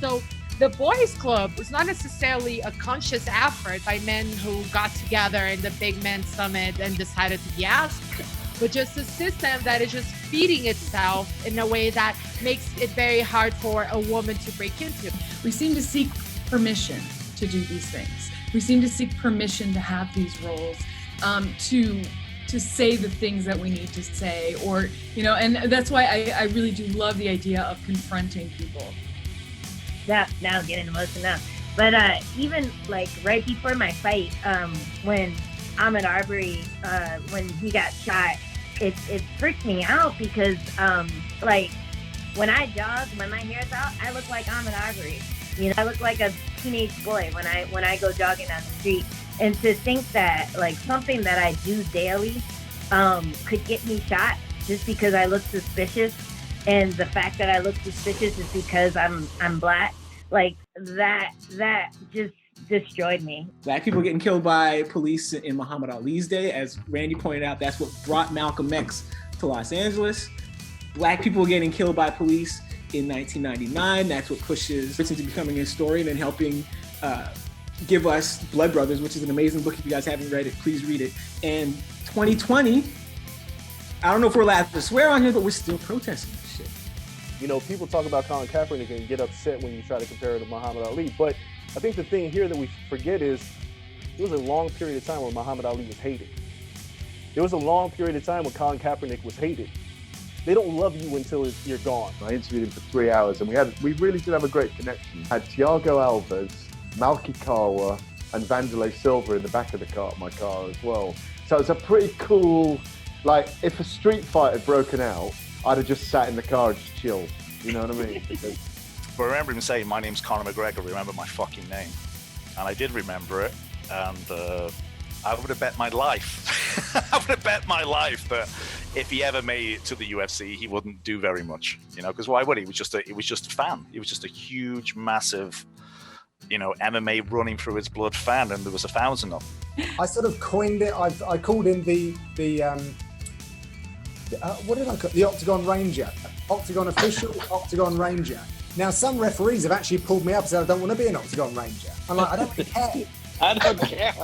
So the boys club was not necessarily a conscious effort by men who got together in the big men summit and decided to be asked, but just a system that is just feeding itself in a way that makes it very hard for a woman to break into. We seem to seek permission to do these things. We seem to seek permission to have these roles, to say the things that we need to say, or, and that's why I really do love the idea of confronting people. Now I'm getting emotional now. But even like right before my fight, when Ahmaud Arbery, when he got shot, it freaked me out because like when I jog, when my hair's out, I look like Ahmaud Arbery. I look like a teenage boy when I go jogging down the street. And to think that like something that I do daily could get me shot just because I look suspicious, and the fact that I look suspicious is because I'm black, like that just destroyed me. Black people getting killed by police in Muhammad Ali's day, as Randy pointed out, that's what brought Malcolm X to Los Angeles. Black people getting killed by police in 1999, that's what pushes Prince into becoming a historian and helping give us Blood Brothers, which is an amazing book. If you guys haven't read it, please read it. And 2020, I don't know if we're allowed to swear on here, but we're still protesting this shit. People talk about Colin Kaepernick and get upset when you try to compare it to Muhammad Ali, but I think the thing here that we forget is there was a long period of time where Muhammad Ali was hated. There was a long period of time when Colin Kaepernick was hated. They don't love you until you're gone. I interviewed him for 3 hours, and we really did have a great connection. I had Thiago Alves, Malky Kawa, and Vanderlei Silva in the back of my car as well. So it's a pretty cool, like, if a street fight had broken out, I'd have just sat in the car and just chilled. You know what I mean? But I remember him saying, "My name's Conor McGregor, remember my fucking name." And I did remember it, and I would have bet my life. I would have bet my life that if he ever made it to the UFC, he wouldn't do very much. Because why would he? He was just a fan. He was just a huge, massive, MMA running through his blood fan, and there was 1,000 of them. I sort of coined it. I called him the what did I call it? The Octagon Ranger, Octagon official, Octagon Ranger. Now some referees have actually pulled me up and said I don't want to be an Octagon Ranger. I'm like, I don't really care. I don't care.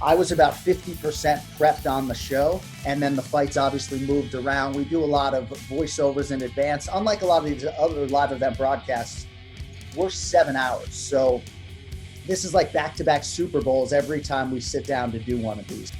I was about 50% prepped on the show, and then the fights obviously moved around. We do a lot of voiceovers in advance. Unlike a lot of these other live event broadcasts, we're 7 hours. So this is like back-to-back Super Bowls every time we sit down to do one of these.